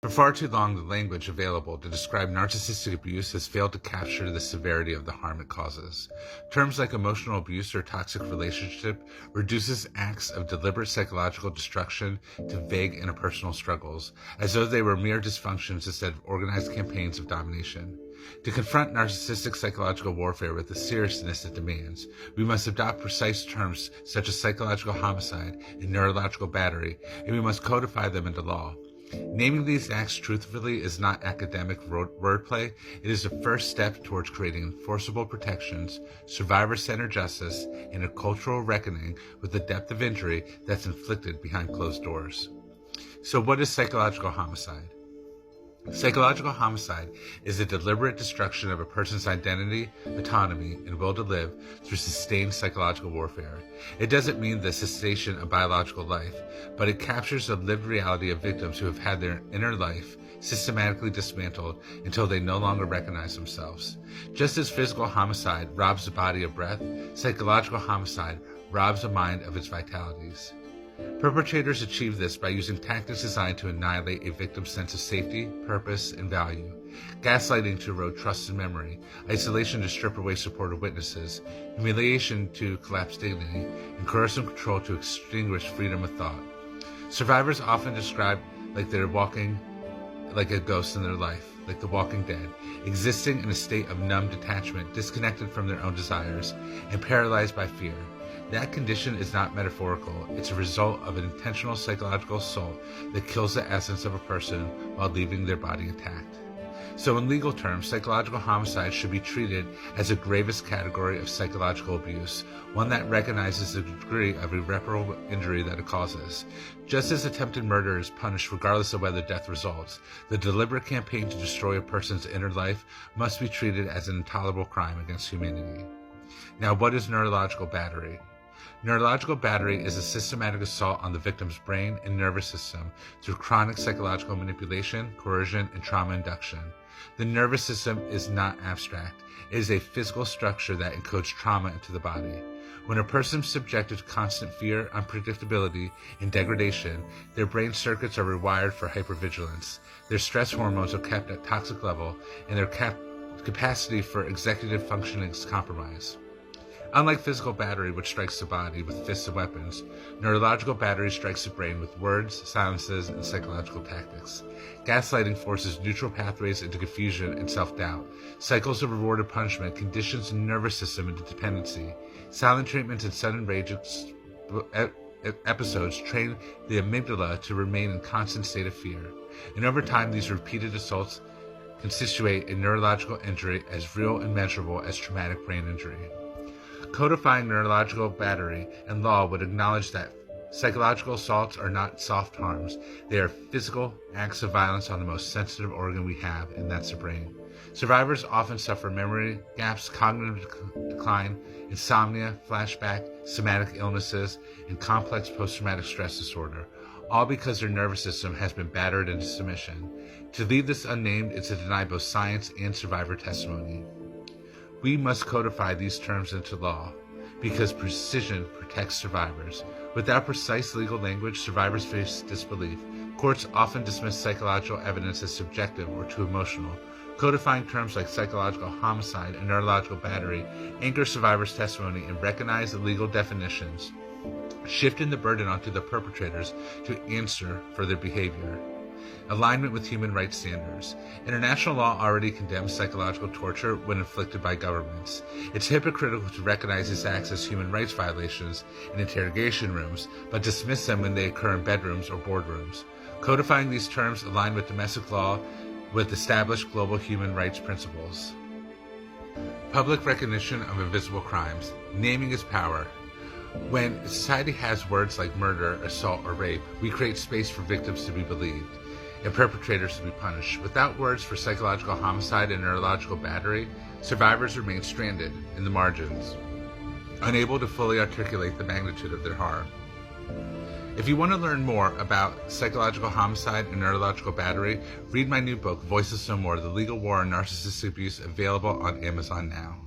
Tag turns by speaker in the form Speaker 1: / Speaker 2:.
Speaker 1: For far too long, the language available to describe narcissistic abuse has failed to capture the severity of the harm it causes. Terms like emotional abuse or toxic relationship reduces acts of deliberate psychological destruction to vague interpersonal struggles, as though they were mere dysfunctions instead of organized campaigns of domination. To confront narcissistic psychological warfare with the seriousness it demands, we must adopt precise terms such as psychological homicide and neurological battery, and we must codify them into law. Naming these acts truthfully is not academic wordplay. It is the first step towards creating enforceable protections, survivor-centered justice, and a cultural reckoning with the depth of injury that's inflicted behind closed doors. So what is psychological homicide? Psychological homicide is a deliberate destruction of a person's identity, autonomy, and will to live through sustained psychological warfare. It doesn't mean the cessation of biological life, but it captures the lived reality of victims who have had their inner life systematically dismantled until they no longer recognize themselves. Just as physical homicide robs the body of breath, psychological homicide robs the mind of its vitalities. Perpetrators achieve this by using tactics designed to annihilate a victim's sense of safety, purpose, and value. Gaslighting to erode trust and memory, isolation to strip away supportive witnesses, humiliation to collapse dignity, and coercive control to extinguish freedom of thought. Survivors often describe like they're walking like a ghost in their life, like the Walking Dead, existing in a state of numb detachment, disconnected from their own desires, and paralyzed by fear. That condition is not metaphorical. It's a result of an intentional psychological assault that kills the essence of a person while leaving their body intact. So in legal terms, psychological homicide should be treated as the gravest category of psychological abuse, one that recognizes the degree of irreparable injury that it causes. Just as attempted murder is punished regardless of whether death results, the deliberate campaign to destroy a person's inner life must be treated as an intolerable crime against humanity. Now, what is neurological battery? Neurological battery is a systematic assault on the victim's brain and nervous system through chronic psychological manipulation, coercion, and trauma induction. The nervous system is not abstract. It is a physical structure that encodes trauma into the body. When a person is subjected to constant fear, unpredictability, and degradation, their brain circuits are rewired for hypervigilance. Their stress hormones are kept at toxic level, and their capacity for executive functioning is compromised. Unlike physical battery, which strikes the body with fists and weapons, neurological battery strikes the brain with words, silences, and psychological tactics. Gaslighting forces neutral pathways into confusion and self-doubt. Cycles of rewarded punishment conditions the nervous system into dependency. Silent treatment and sudden rage episodes train the amygdala to remain in constant state of fear. And over time, these repeated assaults constitute a neurological injury as real and measurable as traumatic brain injury. Codifying neurological battery and law would acknowledge that psychological assaults are not soft harms. They are physical acts of violence on the most sensitive organ we have, and that's the brain. Survivors often suffer memory gaps, cognitive decline, insomnia, flashback, somatic illnesses, and complex post-traumatic stress disorder, all because their nervous system has been battered into submission. To leave this unnamed is to deny both science and survivor testimony. We must codify these terms into law, because precision protects survivors. Without precise legal language, survivors face disbelief. Courts often dismiss psychological evidence as subjective or too emotional. Codifying terms like psychological homicide and neurological battery anchor survivors' testimony and recognize the legal definitions, shifting the burden onto the perpetrators to answer for their behavior. Alignment with human rights standards. International law already condemns psychological torture when inflicted by governments. It's hypocritical to recognize these acts as human rights violations in interrogation rooms, but dismiss them when they occur in bedrooms or boardrooms. Codifying these terms align with domestic law with established global human rights principles. Public recognition of invisible crimes. Naming is power. When society has words like murder, assault, or rape, we create space for victims to be believed and perpetrators to be punished. Without words for psychological homicide and neurological battery, survivors remain stranded in the margins, unable to fully articulate the magnitude of their harm. If you want to learn more about psychological homicide and neurological battery, read my new book, Voiceless No More, The Legal War on Narcissistic Abuse, available on Amazon now.